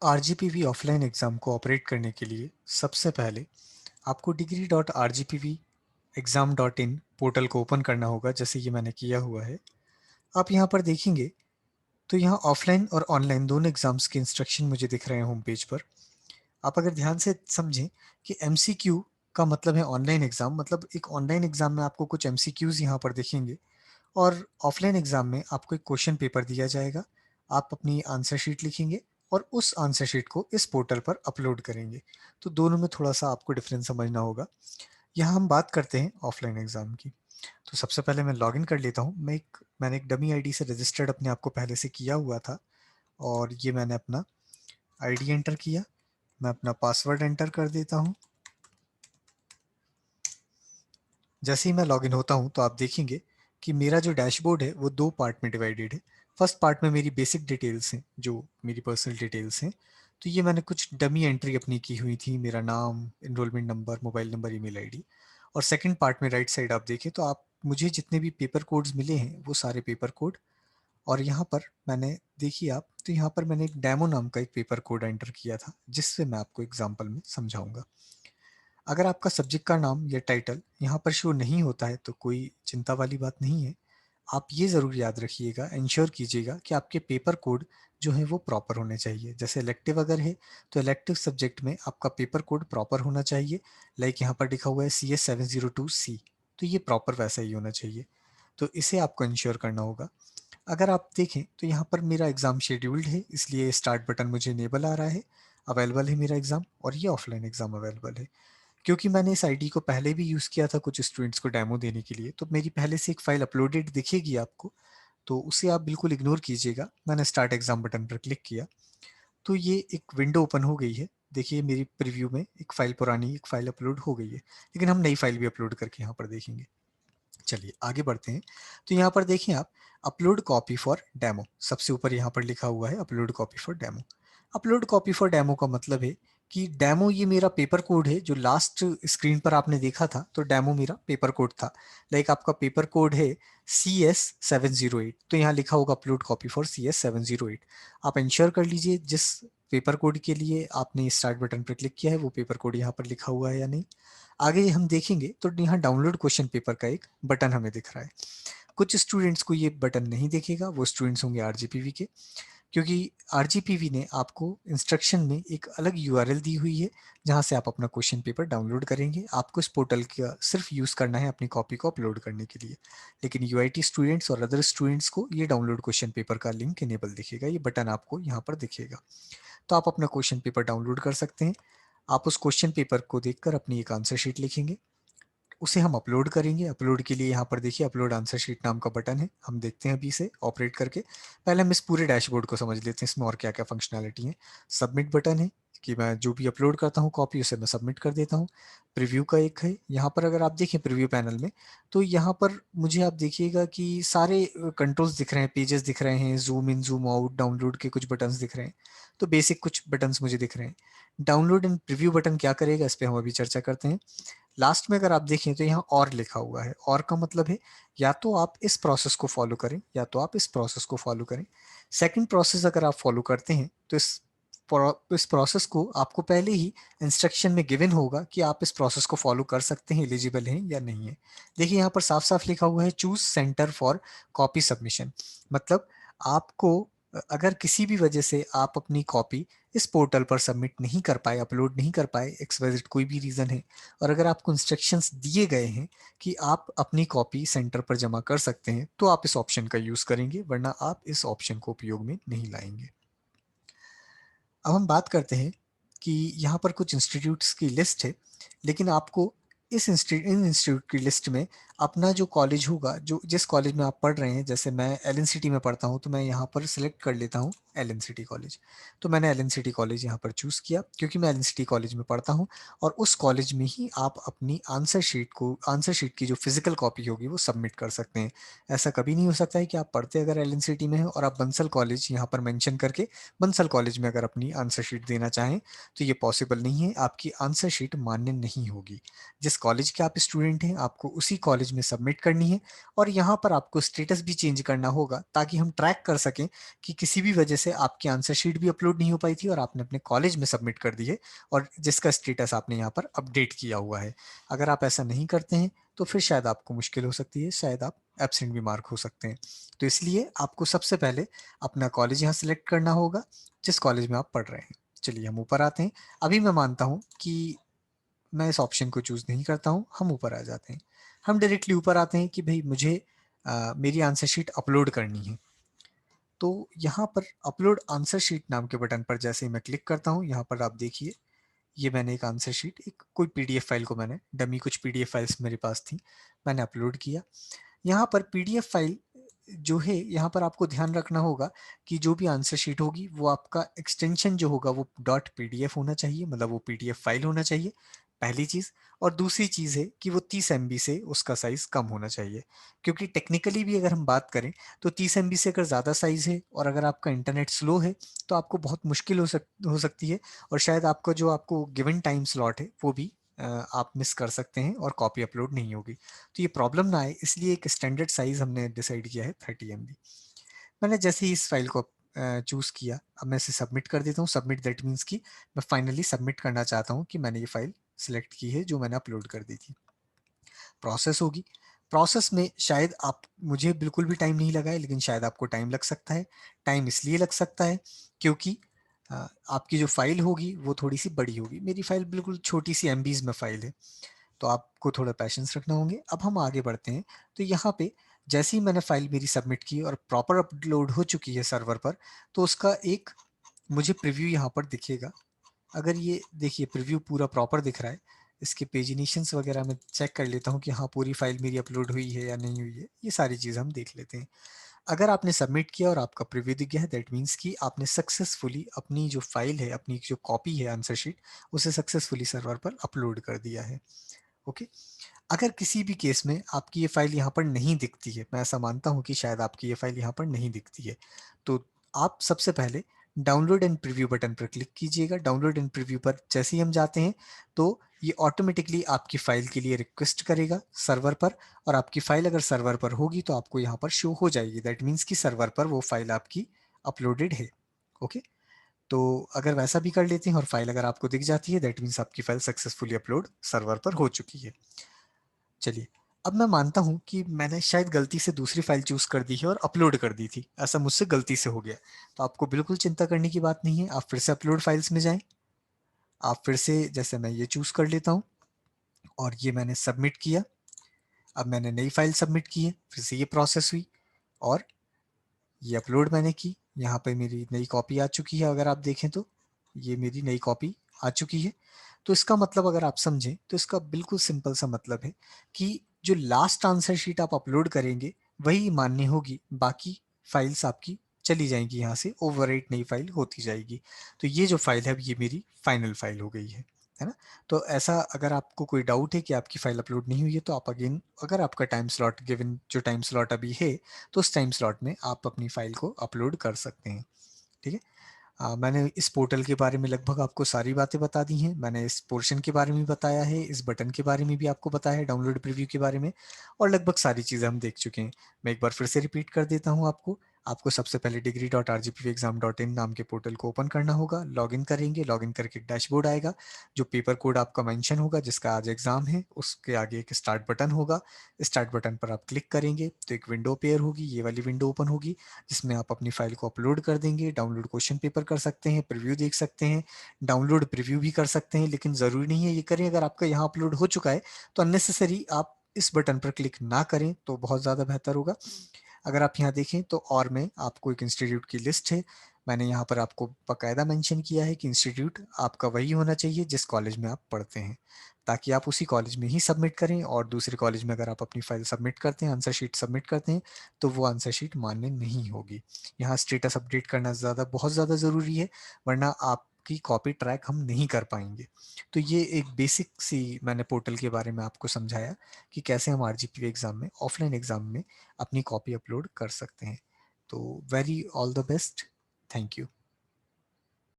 RGPV offline exam को operate करने के लिए सबसे पहले आपको degree.rgpvexam.in पोर्टल को ओपन करना होगा, जैसे ये मैंने किया हुआ है। आप यहाँ पर देखेंगे तो यहाँ ऑफलाइन और ऑनलाइन दोनों एग्ज़ाम्स के इंस्ट्रक्शन मुझे दिख रहे हैं होम पेज पर। आप अगर ध्यान से समझें कि एमसीक्यू का मतलब है ऑनलाइन एग्ज़ाम, मतलब एक ऑनलाइन एग्ज़ाम में आपको कुछ एमसीक्यूज़ यहाँ पर दिखेंगे और ऑफलाइन एग्ज़ाम में आपको एक क्वेश्चन पेपर दिया जाएगा। आप अपनी आंसर शीट लिखेंगे और उस आंसर शीट को इस पोर्टल पर अपलोड करेंगे। तो दोनों में थोड़ा-सा आपको डिफरेंस समझना होगा। यहाँ हम बात करते हैं ऑफलाइन एग्ज़ाम की। तो सबसे पहले मैं लॉगिन कर लेता हूँ। मैंने एक डमी आईडी से रजिस्टर्ड अपने आप को पहले से किया हुआ था और ये मैंने अपना आईडी एंटर किया। मैं अपना पासवर्ड एंटर कर देता हूँ। जैसे ही मैं लॉगिन होता हूँ तो आप देखेंगे कि मेरा जो डैशबोर्ड है वो 2 पार्ट में डिवाइडेड है। फर्स्ट पार्ट में मेरी बेसिक डिटेल्स हैं, जो मेरी पर्सनल डिटेल्स हैं। तो ये मैंने कुछ डमी एंट्री अपनी की हुई थी, मेरा नाम, enrolment number, mobile number, email ID. और सेकंड पार्ट में राइट साइड आप देखें तो आप मुझे जितने भी पेपर कोड्स मिले हैं वो सारे पेपर कोड। और यहाँ पर मैंने देखिए आप, तो यहाँ पर मैंने एक डेमो नाम का एक पेपर कोड एंटर किया था, जिससे मैं आपको एग्जाम्पल में समझाऊंगा। अगर आपका सब्जेक्ट का नाम या टाइटल यहाँ पर शो नहीं होता है तो कोई चिंता वाली बात नहीं है। आप ये ज़रूर याद रखिएगा, इंश्योर कीजिएगा कि आपके पेपर कोड जो है वो प्रॉपर होने चाहिए। जैसे इलेक्टिव अगर है तो इलेक्टिव सब्जेक्ट में आपका पेपर कोड प्रॉपर होना चाहिए। लाइक यहाँ पर लिखा हुआ है CS702C, तो ये प्रॉपर वैसा ही होना चाहिए। तो इसे आपको इंश्योर करना होगा। अगर आप देखें तो यहाँ पर मेरा एग्ज़ाम शेड्यूल्ड है, इसलिए स्टार्ट बटन मुझे इनेबल आ रहा है। अवेलेबल है मेरा एग्ज़ाम और ये ऑफलाइन एग्ज़ाम अवेलेबल है। क्योंकि मैंने इस आईडी को पहले भी यूज़ किया था कुछ स्टूडेंट्स को डेमो देने के लिए, तो मेरी पहले से एक फ़ाइल अपलोडेड दिखेगी आपको, तो उसे आप बिल्कुल इग्नोर कीजिएगा। मैंने स्टार्ट एग्ज़ाम बटन पर क्लिक किया, तो ये एक विंडो ओपन हो गई है। देखिए मेरी प्रीव्यू में एक फ़ाइल, पुरानी एक फ़ाइल अपलोड हो गई है, लेकिन हम नई फ़ाइल भी अपलोड करके यहाँ पर देखेंगे। चलिए आगे बढ़ते हैं। तो यहाँ पर देखिए आप, अपलोड कॉपी फॉर डेमो, सबसे ऊपर यहाँ पर लिखा हुआ है upload copy for demo. Upload copy for demo का मतलब है कि डेमो ये मेरा पेपर कोड है जो लास्ट स्क्रीन पर आपने देखा था, तो डेमो मेरा पेपर कोड था। लाइक आपका पेपर कोड है CS708, तो यहाँ लिखा होगा अपलोड कॉपी फॉर CS708। आप इंश्योर कर लीजिए जिस पेपर कोड के लिए आपने स्टार्ट बटन पर क्लिक किया है वो पेपर कोड यहाँ पर लिखा हुआ है या नहीं। आगे हम देखेंगे तो यहाँ डाउनलोड क्वेश्चन पेपर का एक बटन हमें दिख रहा है। कुछ स्टूडेंट्स को ये बटन नहीं दिखेगा, वो स्टूडेंट्स होंगे आरजीपीवी के, क्योंकि आरजीपीवी ने आपको इंस्ट्रक्शन में एक अलग यूआरएल दी हुई है जहां से आप अपना क्वेश्चन पेपर डाउनलोड करेंगे। आपको इस पोर्टल का सिर्फ यूज़ करना है अपनी कॉपी को अपलोड करने के लिए। लेकिन यूआईटी स्टूडेंट्स और अदर स्टूडेंट्स को ये डाउनलोड क्वेश्चन पेपर का लिंक इनेबल दिखेगा, ये बटन आपको यहाँ पर दिखेगा। तो आप अपना क्वेश्चन पेपर डाउनलोड कर सकते हैं। आप उस क्वेश्चन पेपर को देखकर अपनी एक आंसर शीट लिखेंगे, उसे हम अपलोड करेंगे। अपलोड के लिए यहाँ पर देखिए अपलोड आंसर शीट नाम का बटन है, हम देखते हैं अभी इसे ऑपरेट करके। पहले हम इस पूरे डैशबोर्ड को समझ लेते हैं, इसमें और क्या क्या फंक्शनैलिटी है। सबमिट बटन है कि मैं जो भी अपलोड करता हूँ कॉपी, उसे मैं सबमिट कर देता हूँ। प्रीव्यू का एक है, यहाँ पर अगर आप देखें प्रीव्यू पैनल में, तो यहाँ पर मुझे आप देखिएगा कि सारे कंट्रोल्स दिख रहे हैं, पेजेस दिख रहे हैं, zoom in zoom out, download के कुछ बटन्स दिख रहे हैं। तो बेसिक कुछ बटन्स मुझे दिख रहे हैं। डाउनलोड एंड प्रीव्यू बटन क्या करेगा, इस पर हम अभी चर्चा करते हैं। लास्ट में अगर आप देखें तो यहाँ और लिखा हुआ है, और का मतलब है या तो आप इस प्रोसेस को फॉलो करें या तो आप इस प्रोसेस को फॉलो करें। सेकंड प्रोसेस अगर आप फॉलो करते हैं तो इस प्रोसेस को आपको पहले ही इंस्ट्रक्शन में गिवन होगा कि आप इस प्रोसेस को फॉलो कर सकते हैं, एलिजिबल हैं या नहीं है। देखिए यहाँ पर साफ साफ लिखा हुआ है choose centre for copy submission. मतलब आपको अगर किसी भी वजह से आप अपनी कॉपी इस पोर्टल पर सबमिट नहीं कर पाए, अपलोड नहीं कर पाए, XYZ कोई भी रीज़न है, और अगर आपको इंस्ट्रक्शंस दिए गए हैं कि आप अपनी कॉपी सेंटर पर जमा कर सकते हैं, तो आप इस ऑप्शन का यूज़ करेंगे, वरना आप इस ऑप्शन को उपयोग में नहीं लाएंगे। अब हम बात करते हैं कि यहाँ पर कुछ इंस्टीट्यूट्स की लिस्ट है, लेकिन आपको इन इंस्टीट्यूट की लिस्ट में अपना जो कॉलेज होगा, जो जिस कॉलेज में आप पढ़ रहे हैं, जैसे मैं LNCT में पढ़ता हूँ तो मैं यहाँ पर सिलेक्ट कर लेता हूँ LNCT कॉलेज। तो मैंने LNCT कॉलेज यहाँ पर चूज़ किया क्योंकि मैं LNCT कॉलेज में पढ़ता हूँ, और उस कॉलेज में ही आप अपनी आंसर शीट की जो फिजिकल कॉपी होगी वो सबमिट कर सकते हैं। ऐसा कभी नहीं हो सकता है कि आप पढ़ते अगर LNCT में हो और आप बंसल कॉलेज यहाँ पर मेंशन करके बंसल कॉलेज में अगर अपनी आंसर शीट देना चाहें तो ये पॉसिबल नहीं है, आपकी आंसर शीट मान्य नहीं होगी। जिस कॉलेज के आप स्टूडेंट हैं आपको उसी कॉलेज कॉलेज में सबमिट करनी है, और यहाँ पर आपको स्टेटस भी चेंज करना होगा ताकि हम ट्रैक कर सकें कि किसी भी वजह से आपकी आंसर शीट भी अपलोड नहीं हो पाई थी और आपने अपने कॉलेज में सबमिट कर दी है और जिसका स्टेटस आपने यहाँ पर अपडेट किया हुआ है। अगर आप ऐसा नहीं करते हैं तो फिर शायद आपको मुश्किल हो सकती है, शायद आप एब्सेंट भी मार्क हो सकते हैं। तो इसलिए आपको सबसे पहले अपना कॉलेज यहाँ सिलेक्ट करना होगा जिस कॉलेज में आप पढ़ रहे हैं। चलिए हम ऊपर आते हैं। अभी मैं मानता हूँ कि मैं इस ऑप्शन को चूज नहीं करता हूँ, हम ऊपर आ जाते हैं। हम डायरेक्टली ऊपर आते हैं कि भाई मुझे मेरी आंसर शीट अपलोड करनी है। तो यहाँ पर अपलोड आंसर शीट नाम के बटन पर जैसे ही मैं क्लिक करता हूँ, यहाँ पर आप देखिए ये मैंने एक आंसर शीट, एक कोई पीडीएफ फाइल को मैंने डमी कुछ पीडीएफ फाइल्स मेरे पास थी, मैंने अपलोड किया। यहाँ पर पीडीएफ फाइल जो है, यहाँ पर आपको ध्यान रखना होगा कि जो भी आंसर शीट होगी वो आपका एक्सटेंशन जो होगा वो डॉट पीडीएफ होना चाहिए, मतलब वो पीडीएफ फाइल होना चाहिए, पहली चीज़। और दूसरी चीज़ है कि वो 30 MB से उसका साइज़ कम होना चाहिए, क्योंकि टेक्निकली भी अगर हम बात करें तो 30 MB से अगर ज़्यादा साइज़ है और अगर आपका इंटरनेट स्लो है तो आपको बहुत मुश्किल हो सकती है, और शायद आपका जो आपको गिवन टाइम स्लॉट है वो भी आप मिस कर सकते हैं और कॉपी अपलोड नहीं होगी। तो ये प्रॉब्लम ना आए इसलिए एक स्टैंडर्ड साइज हमने डिसाइड किया है 30 MB। मैंने जैसे ही इस फाइल को चूज़ किया, अब मैं इसे सबमिट कर देता हूँ। सबमिट दैट मीन्स कि मैं फाइनली सबमिट करना चाहता हूँ कि मैंने ये फाइल सिलेक्ट की है जो मैंने अपलोड कर दी थी। प्रोसेस होगी, प्रोसेस में शायद आप, मुझे बिल्कुल भी टाइम नहीं लगा है लेकिन शायद आपको टाइम लग सकता है। टाइम इसलिए लग सकता है क्योंकि आपकी जो फाइल होगी वो थोड़ी सी बड़ी होगी। मेरी फाइल बिल्कुल छोटी सी MBs में फाइल है, तो आपको थोड़ा पैशेंस रखना होंगे। अब हम आगे बढ़ते हैं। तो यहाँ पे जैसे ही मैंने फाइल मेरी सबमिट की और प्रॉपर अपलोड हो चुकी है सर्वर पर, तो उसका एक मुझे प्रीव्यू यहाँ पर दिखेगा। अगर ये देखिए प्रीव्यू पूरा प्रॉपर दिख रहा है, इसके पेजिनेशंस वगैरह मैं चेक कर लेता हूँ कि हाँ पूरी फाइल मेरी अपलोड हुई है या नहीं हुई है, ये सारी चीज़ हम देख लेते हैं। अगर आपने सबमिट किया और आपका प्रीव्यू दिख गया है, दैट मीन्स कि आपने सक्सेसफुली अपनी जो फाइल है, अपनी जो कॉपी है आंसर शीट, उसे सक्सेसफुली सर्वर पर अपलोड कर दिया है। ओके। अगर किसी भी केस में आपकी ये फाइल यहाँ पर नहीं दिखती है, मैं ऐसा मानता हूँ कि शायद आपकी ये फाइल यहाँ पर नहीं दिखती है, तो आप सबसे पहले डाउनलोड एंड प्रीव्यू बटन पर क्लिक कीजिएगा। डाउनलोड एंड प्रीव्यू पर जैसे ही हम जाते हैं तो ये ऑटोमेटिकली आपकी फाइल के लिए रिक्वेस्ट करेगा सर्वर पर, और आपकी फाइल अगर सर्वर पर होगी तो आपको यहाँ पर शो हो जाएगी। दैट मीन्स कि सर्वर पर वो फाइल आपकी अपलोडेड है। ओके। तो अगर वैसा भी कर लेते हैं और फाइल अगर आपको दिख जाती है, दैट मीन्स आपकी फाइल सक्सेसफुली अपलोड सर्वर पर हो चुकी है। चलिए, अब मैं मानता हूँ कि मैंने शायद गलती से दूसरी फाइल चूज कर दी है और अपलोड कर दी थी, ऐसा मुझसे गलती से हो गया। तो आपको बिल्कुल चिंता करने की बात नहीं है, आप फिर से अपलोड फाइल्स में जाएं। आप फिर से, जैसे मैं ये चूज कर लेता हूँ और ये मैंने सबमिट किया। अब मैंने नई फाइल सबमिट की है, फिर से ये प्रोसेस हुई और ये अपलोड मैंने की। यहाँ पे मेरी नई कॉपी आ चुकी है, अगर आप देखें तो ये मेरी नई कॉपी आ चुकी है। तो इसका मतलब अगर आप समझें तो इसका बिल्कुल सिंपल सा मतलब है कि जो लास्ट आंसर शीट आप अपलोड करेंगे वही मान्य होगी, बाकी फाइल्स आपकी चली जाएंगी, यहाँ से ओवरराइट नई फाइल होती जाएगी। तो ये जो फाइल है ये मेरी फाइनल फाइल हो गई है ना। तो ऐसा अगर आपको कोई डाउट है कि आपकी फाइल अपलोड नहीं हुई है तो आप अगेन, अगर आपका टाइम स्लॉट गिवन जो टाइम स्लॉट अभी है, तो उस टाइम स्लॉट में आप अपनी फाइल को अपलोड कर सकते हैं। ठीक है। मैंने इस पोर्टल के बारे में लगभग आपको सारी बातें बता दी हैं। मैंने इस पोर्शन के बारे में बताया है, इस बटन के बारे में भी आपको बताया है, डाउनलोड प्रीव्यू के बारे में, और लगभग सारी चीज़ें हम देख चुके हैं। मैं एक बार फिर से रिपीट कर देता हूँ आपको। आपको सबसे पहले degree.rgpexam.in नाम के पोर्टल को ओपन करना होगा। लॉगिन करेंगे, लॉगिन करके एक डैशबोर्ड आएगा। जो पेपर कोड आपका मेंशन होगा जिसका आज एग्जाम है, उसके आगे एक स्टार्ट बटन होगा। स्टार्ट बटन पर आप क्लिक करेंगे तो एक विंडो पेयर होगी, ये वाली विंडो ओपन होगी, जिसमें आप अपनी फाइल को अपलोड कर देंगे। डाउनलोड क्वेश्चन पेपर कर सकते हैं, प्रीव्यू देख सकते हैं, डाउनलोड प्रीव्यू भी कर सकते हैं, लेकिन ज़रूरी नहीं है ये करें। अगर आपका यहाँ अपलोड हो चुका है तो अननेसेसरी आप इस बटन पर क्लिक ना करें तो बहुत ज़्यादा बेहतर होगा। अगर आप यहाँ देखें तो और में आपको एक इंस्टीट्यूट की लिस्ट है। मैंने यहाँ पर आपको बाकायदा मेंशन किया है कि इंस्टीट्यूट आपका वही होना चाहिए जिस कॉलेज में आप पढ़ते हैं, ताकि आप उसी कॉलेज में ही सबमिट करें। और दूसरे कॉलेज में अगर आप अपनी फाइल सबमिट करते हैं, आंसर शीट सबमिट करते हैं, तो वो आंसर शीट मान्य नहीं होगी। यहाँ स्टेटस अपडेट करना बहुत ज़्यादा ज़रूरी है, वरना आपकी कॉपी ट्रैक हम नहीं कर पाएंगे। तो ये एक बेसिक सी मैंने पोर्टल के बारे में आपको समझाया कि कैसे हम आरजीपी एग्ज़ाम में, ऑफलाइन एग्ज़ाम में अपनी कॉपी अपलोड कर सकते हैं। तो very all the best. Thank you.